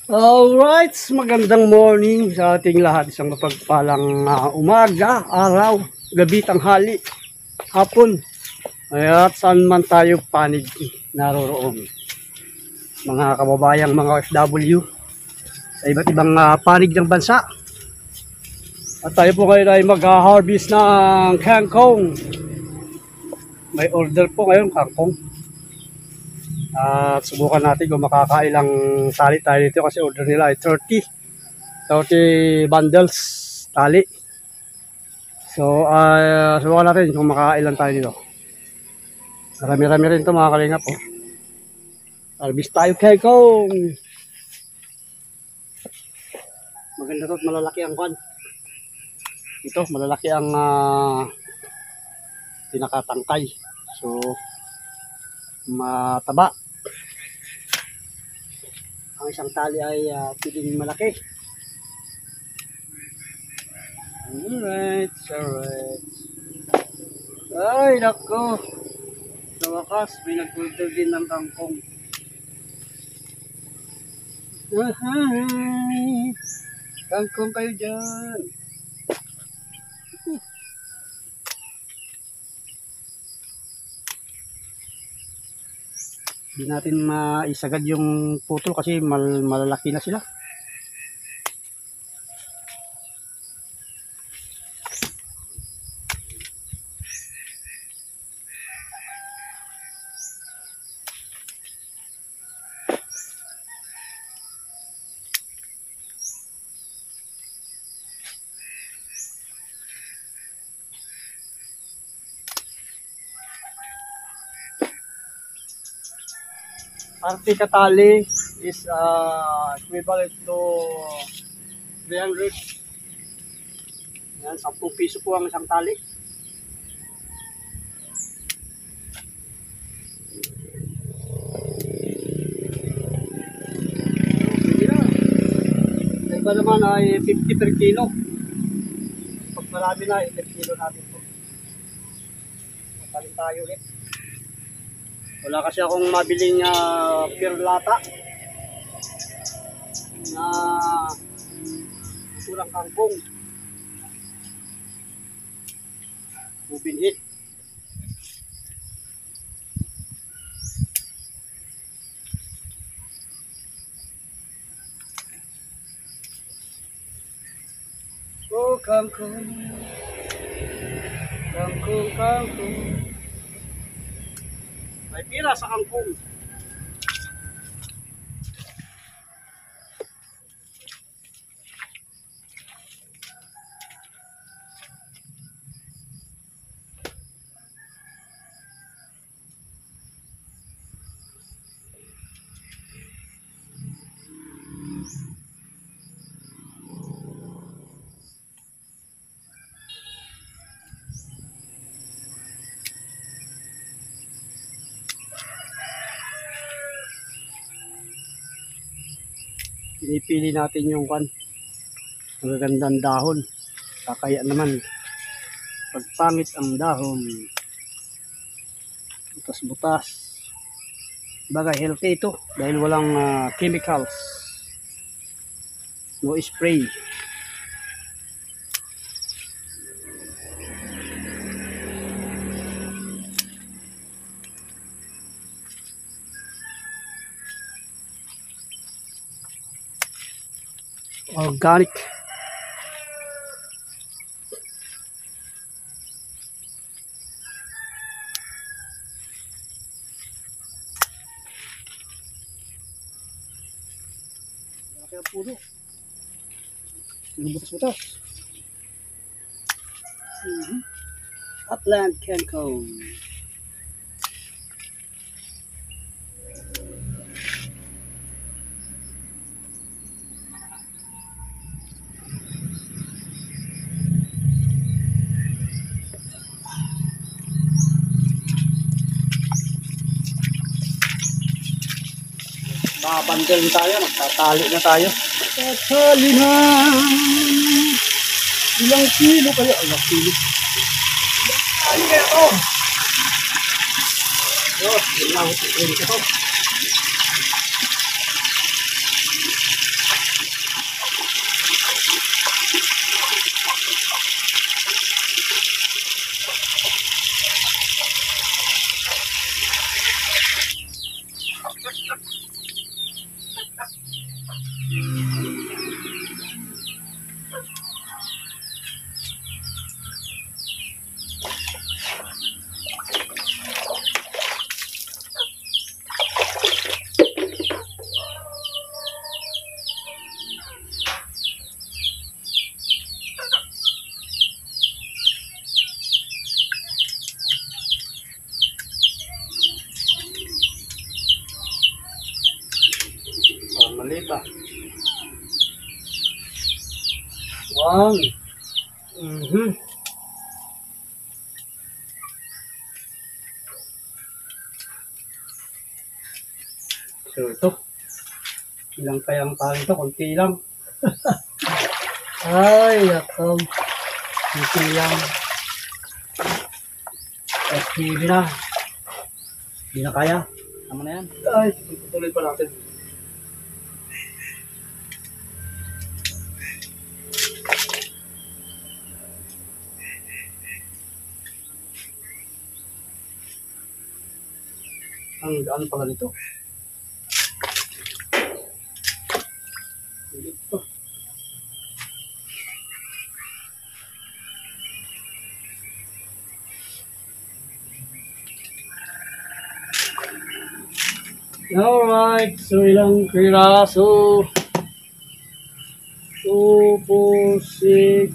Alright, magandang morning sa ating lahat. Isang mapagpalang umaga, araw, gabi, tanghali, hapon. At saan man tayo panig naroroon. Mga kababayang mga OFW sa iba't ibang panig ng bansa. At tayo po ngayon ay mag-harvest ng kangkong. May order po ngayon, kangkong. At subukan natin kung makakailang tali tayo dito kasi order nila ay 30 bundles tali. So subukan natin kung makakailan tayo dito. Marami-rami rin ito mga kalingap po. Harvest tayo kangkong. Maganda to at malalaki ang kwan. Ito malalaki ang pinakatangkay. So mataba. Ang isang tali ay piling malaki. Alright. Ay, nako. Sa wakas, may nag-order din ng kangkong. Hi! Kangkong kayo dyan. Hindi natin maisagad yung putol kasi malalaki na sila. Arte katali is equivalent to 300. Yan, 10 piso po ang isang tali. Iba naman ay 50 per kilo. Pag marami na, 10 kilo natin po. Mataling tayo ulit. Wala kasi akong mabiling pure lata na turang kangkong. Bubinhit. Oh, kangkong. Kangkong. May pira sa kangkong. Pinipili natin yung magagandang dahon. Kakaya naman pagpangit ang dahon, butas-butas. Bagay healthy ito dahil walang chemicals, no spray. Organic. Kaya puno. Yung butas-butas. Upland kangkong. Babandel tayo, magtatali na tayo. Tatali na. Ilang kilo kaya? Ilang kilo. Ano kaya ito? Ilang kilo ito. Oh, mali pa. One. So ito. Ilang kayang tali ito? Kunti lang. Ay, ako. Kunti lang. SPB na. Hindi na kaya. Tama na yan. Ay, tutuloy pa natin. Ang gaan pala nito. Ito. Alright, so ilang piraso? 2, 4, 6,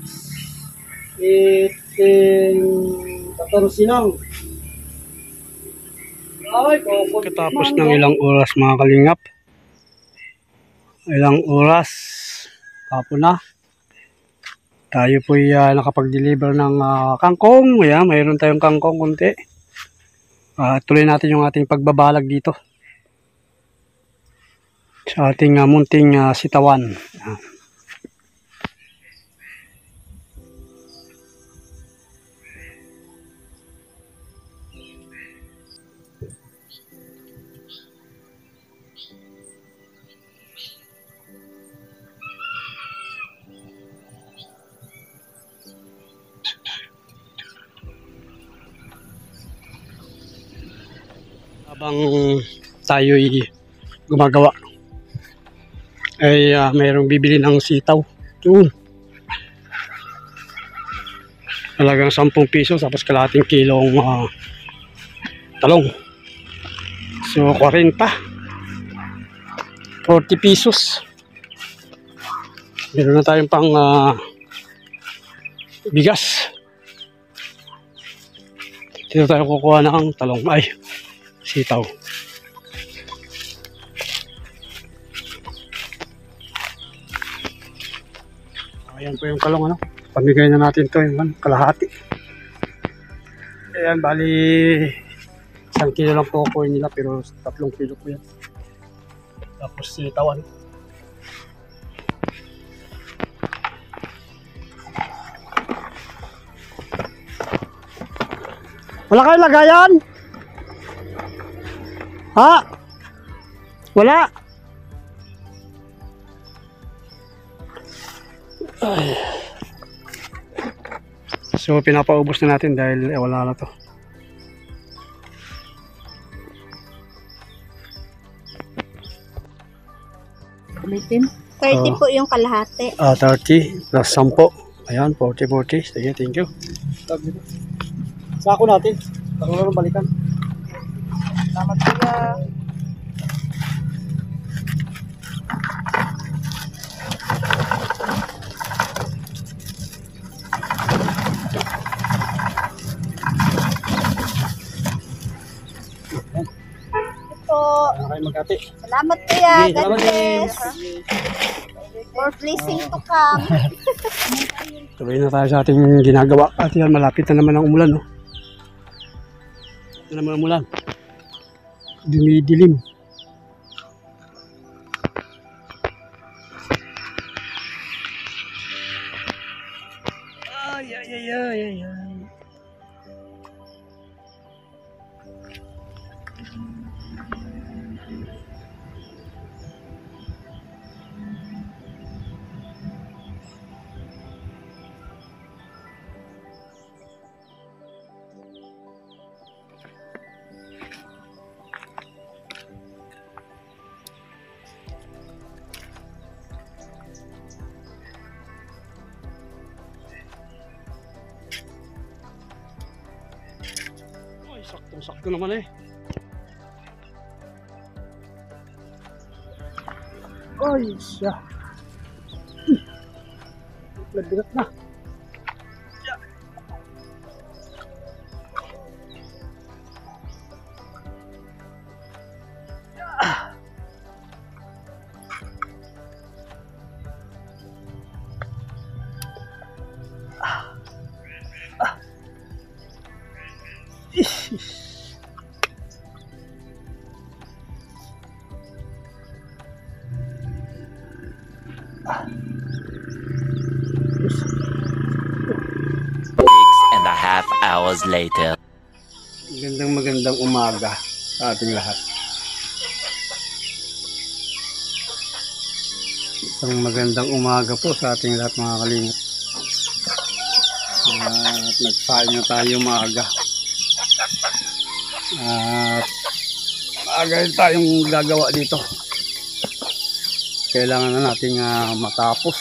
8, 10, 14 lang. Katapos ng ilang oras mga kalingap. Ilang oras. Hapon na. Tayo po nakapag-deliver ng kangkong. Ayan, mayroon tayong kangkong kunti. Tuloy natin yung ating pagbabalag dito. Sa ating munting sitawan. Habang tayo'y gumagawa ay mayroong bibili ng sitaw. Doon. Talagang 10 piso tapos kalahating kilong talong. So 40. 40 pesos. Meron na tayong pang bigas. Dito tayo kukuha ng talong. Ay, sitaw. Ayan po yung talong, ano. Pamigay na natin to yung kalahati. Ayan, bali 1 kilo lang po ko nila pero 3 kilo po yan. Tapos sitawan. Wala kayong lagayan? Ha? Wala? Ay. So pinapaubos na natin dahil wala na to. Ulitin. 30 po yung kalahati. 30 plus 10. Ayan, 40. Sige, thank you. Sako natin. Sako na balikan. Salamat kuya. Ano kayo magkati? Salamat kuya. Sige, God salamat bless. For blessing to come. Tuloy na tayo sa ating ginagawa. At yan, malapit na naman ang umulan. No? Ito naman ang umulan. Dumidilim. Ay. Saktong-sakto naman eh. Ay, siya. Bigat na. And a half hours later. Magandang umaga sa ating lahat. Isang magandang umaga po sa ating lahat mga kalingap. At nagsaing na tayo maaga. At maaga rin tayong gagawa dito. Kailangan na nating matapos.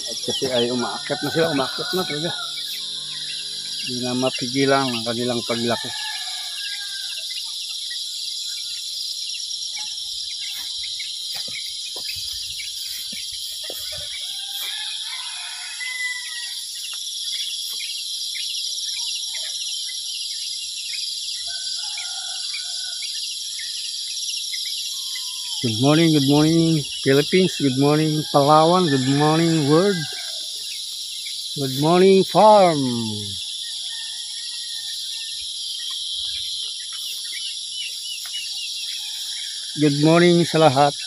At kasi ay umaakit na talaga. Hindi na mapigilan ang kanilang paglaki. Good morning Philippines, good morning Palawan, good morning world, good morning farm. Good morning sa lahat.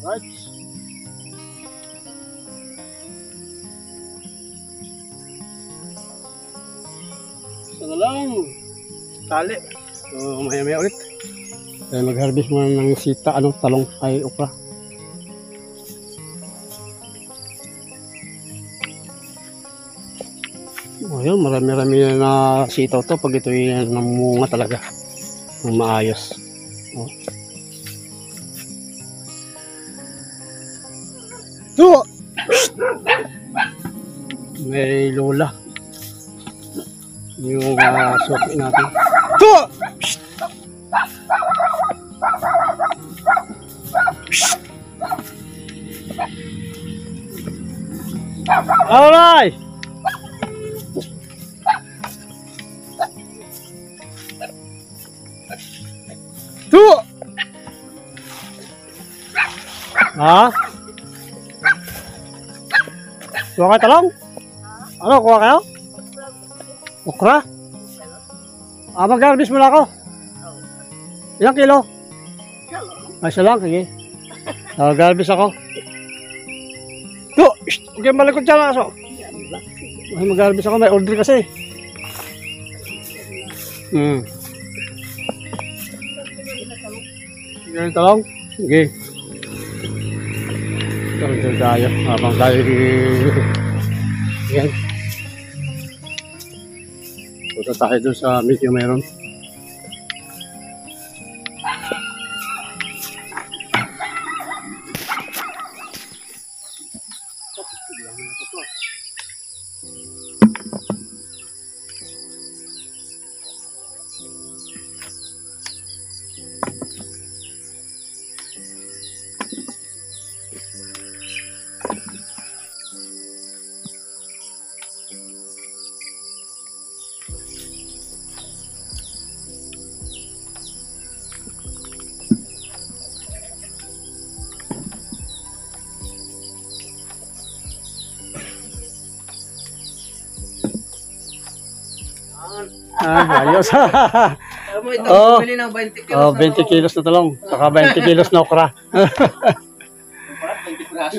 Right. Isa na lang. tali. So, maya ulit. Kaya mag-harvest muna ng sita, talong ay okra. Ayun, marami-rami na sitaw to pag ito yung namunga talaga. Ng maayos. Oh. Ito! May lola. Yung suki natin. Ito! Alright! Ito! Ha? Kuha kayo talong? Ano, kuha kayo? Okra? Mag-harvest muna ako. Ilang kilo? Ay, isa lang, sige. Mag-harvest ako. Ito! Huwag kayong malikot dyan, aso. Mag-harvest ako, may order kasi. Sige yung talong? Sige. Order tayo. Habang tayo yan. Punta tayo doon sa medyo meron. Ayos. Oh, bumili ng 20 kilos. oh, 20 kilos na talong. Saka 20 kilos na okra. 20 piraso.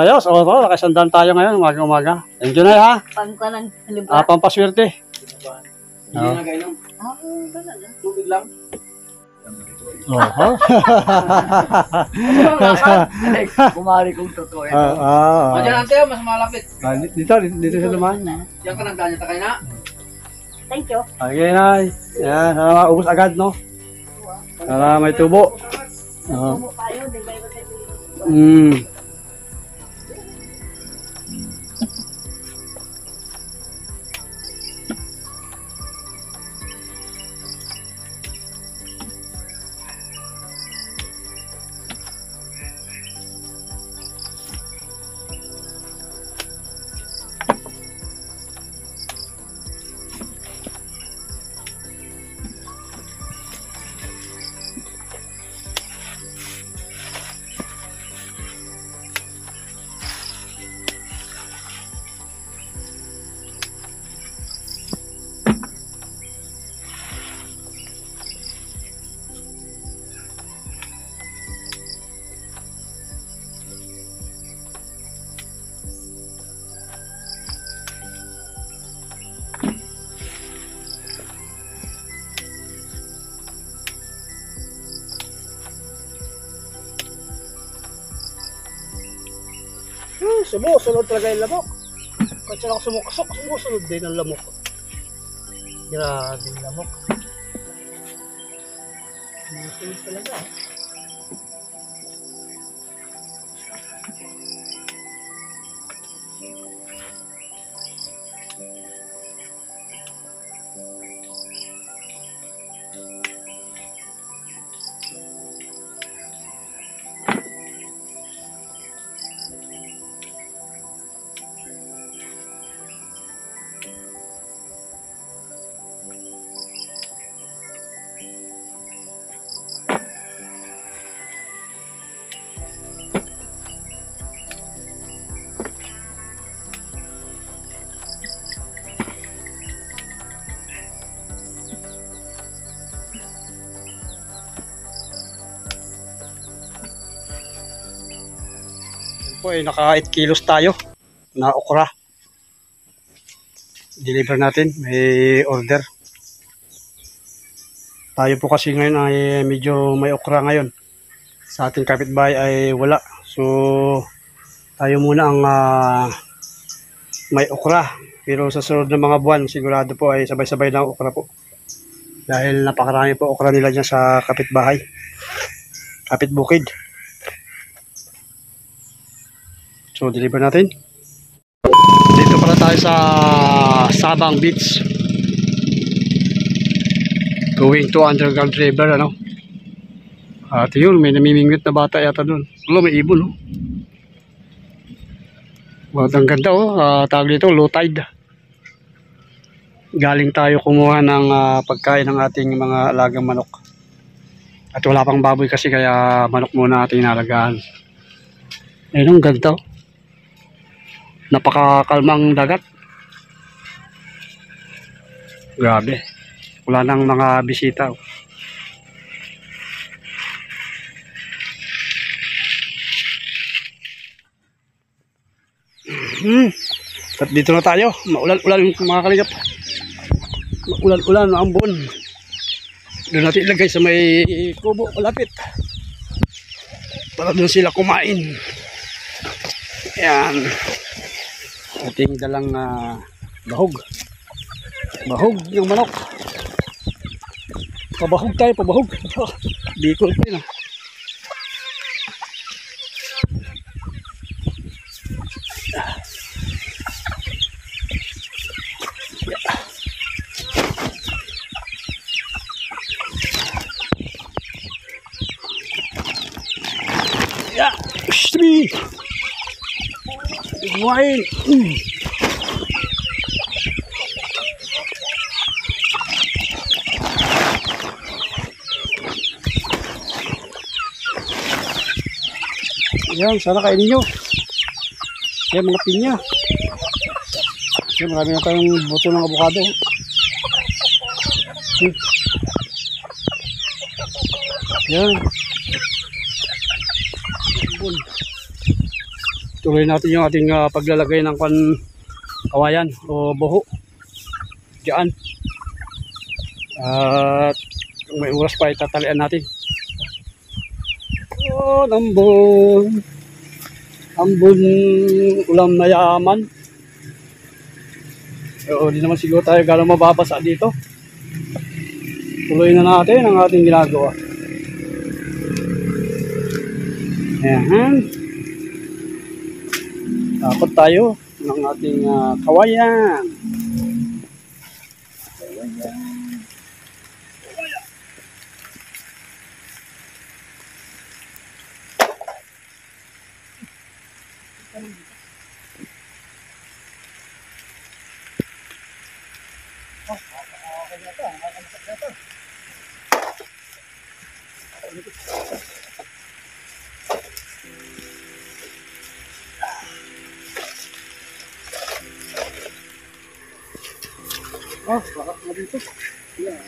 Ayos. O, nakasandaan tayo ngayon, umaga-umaga. Thank you na, ha? Pangka ng libra. Pampaswerte. Hindi na gainom. Talaga. Tubig lang. Oh, Kumari kong totoo ito. Diyan ante, mas malapit. dito sa naman. Diyan ka nagdanya ta kayo na. Thank you. Okay, Nay. Yan, sana maubos agad, no? Sana may tubo. Tubo tayo, di ba iba tayo? Sumusunod talaga yung lamok. Kahit saan ako sumukasok, sumusunod din ang lamok. Grabe yung lamok. Sumusunod talaga. Po ay naka 8 kilos tayo na okra. Deliver natin, may order. Tayo po kasi ngayon ay medyo may okra ngayon. Sa ating kapitbahay ay wala. So, tayo muna ang may okra. Pero sa sunod ng mga buwan, sigurado po ay sabay-sabay na okra po. Dahil napakarami po okra nila dyan sa kapitbahay. Kapitbukid. So, deliver natin. Dito pala tayo sa Sabang Beach. Going to Underground River, ano? At yun, may namimingwit na bata yata doon. Wala, may ibon, oh. Wow, ang ganda, oh. Tawag dito, low tide. Galing tayo kumuha ng pagkain ng ating mga alagang manok. At wala pang baboy kasi, kaya manok muna ating inalagaan. Ayun, ang ganda, oh. Napakakalmang dagat. Grabe. Wala nang mga bisita. At dito na tayo. Maulan-ulan mga kalingap. Maulan-ulan ang ambon. Doon natin ilagay sa may kubo malapit. Para doon sila kumain. Ayan. Ating dalang bahog. Bahog ng manok. Pabahog tayo, pabahog. Bicol pa yun, ah. Yeah. Shri. Kumain. Yan, sana kainin nyo. Yan, mga pinya. Yan, marami na tayong buto ng avocado. Yan. Tuloy natin yung ating paglalagay ng kawayan o buho. Diyan. At kung may oras pa, itatalian natin. Oh, ambon. Ambon ulam na yaman. Oo, di naman siguro tayo gano'ng mababasa dito. Tuloy na natin ang ating ginagawa. Ayan. Takot tayo ng ating kawayan. Oh, bakit na dito? Yeah.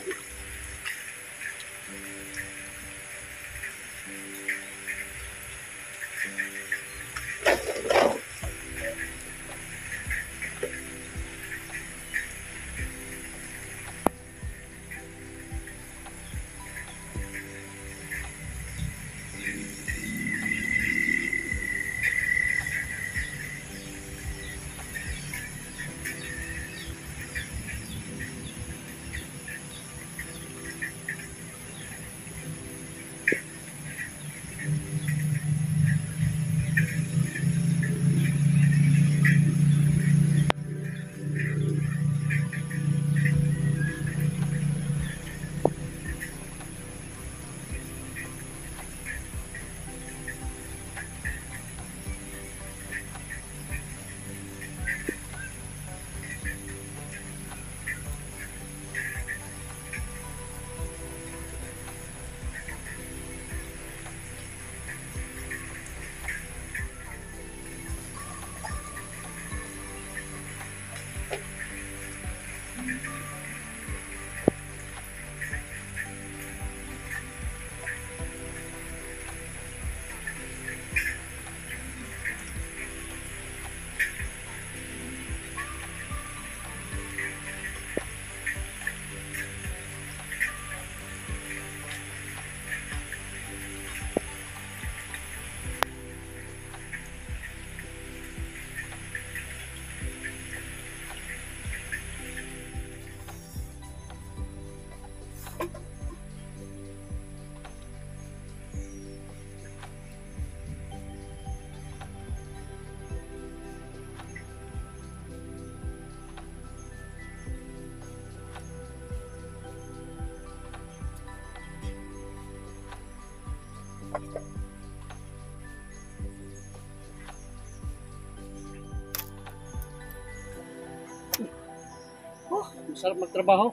Oh, masarap magtrabaho.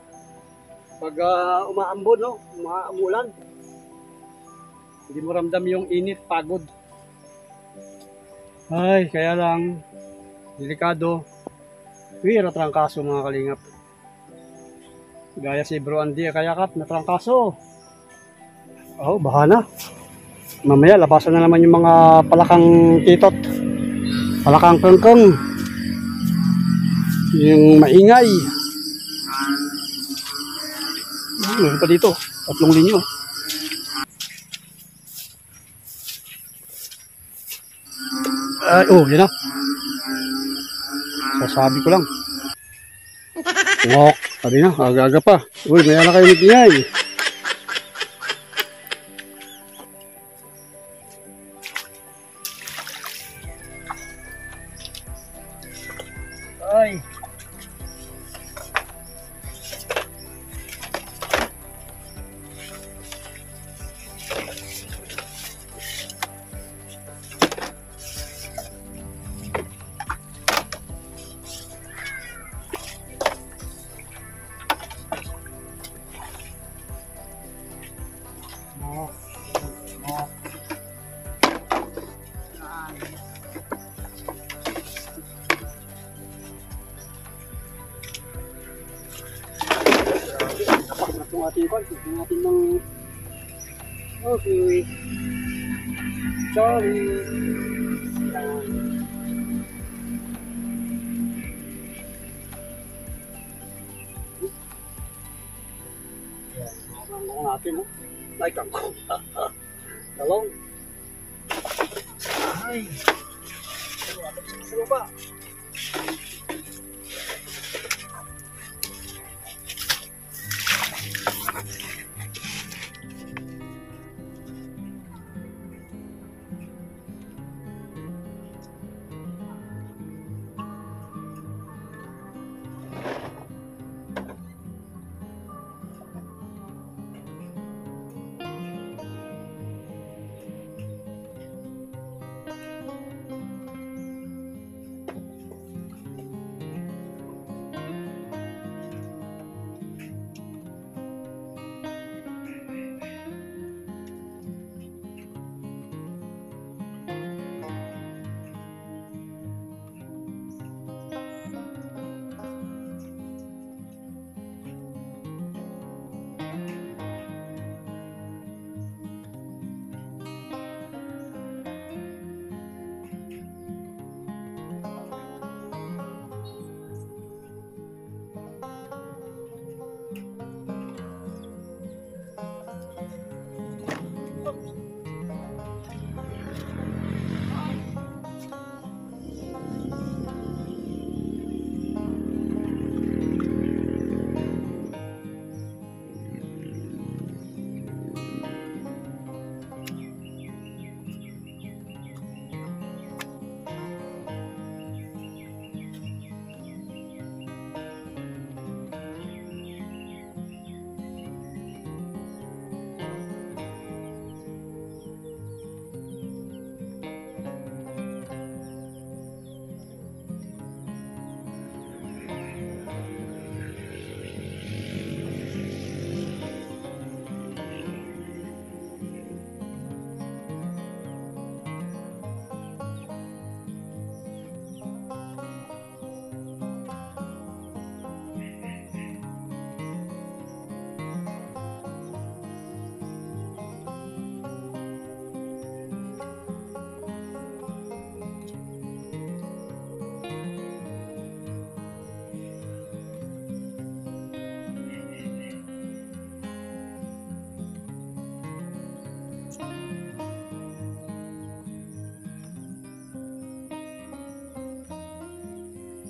Pag umaambon, no? Umulan. Hindi mo ramdam yung init, pagod. Ay, kaya lang, delikado. Wira trangkaso mga kalingap. Gaya si Bro Andy, kaya kat, natrangkaso. Oh, bahana. Mamaya, labasan na naman yung mga palakang titot. Palakang kengkeng. Yung maingay. Meron pa dito, 3 linyo. Ay, oh, yun na. Sasabi ko lang. Ngok, sabi na, aga-aga pa. Uy, maya na kayo nag-ingay. Ay. Itong ating kwan, itong ating ng... Okay. Sorry. Ang natin, no? Like ako. Talong. Ay. Ano ba?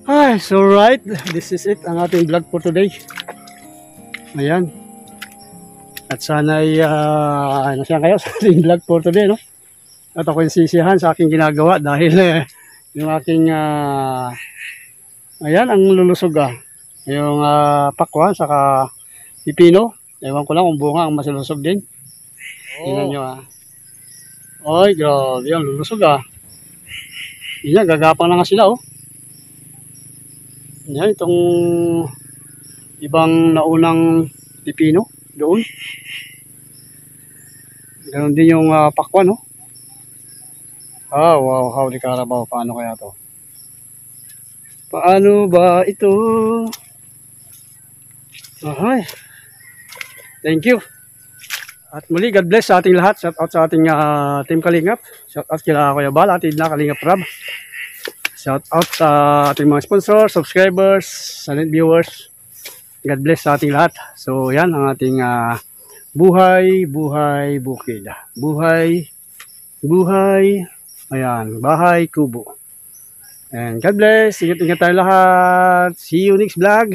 Ay, so right, this is it, ang ating vlog for today. Ayan. At sana ay nasyan kayo sa ating vlog for today, no? At ako yung sisihan sa aking ginagawa dahil yung aking ayan, ang lulusog yung pakwan saka pipino. Ewan ko lang kung bunga ang masilusog din. Tingnan nyo Ay, grabe yan. Lulusog ah. Yan, gagapang na nga sila oh. Yan, itong ibang naunang pipino doon. Ganon din yung pakwan oh. Ah, wow, howdy Carabao. Paano kaya to? Paano ba ito? Ay. Thank you. At muli, God bless sa ating lahat. Shout out sa ating Team Kalingap. Shout out kila Kuya Bal, ating na Kalingap Rab. Shout out sa ating mga sponsors, subscribers, silent viewers. God bless sa ating lahat. So yan ang ating buhay bukid. Buhay, ayan, bahay kubo. And God bless. Ingat-ingat tayo lahat. See you next vlog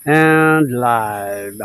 and live.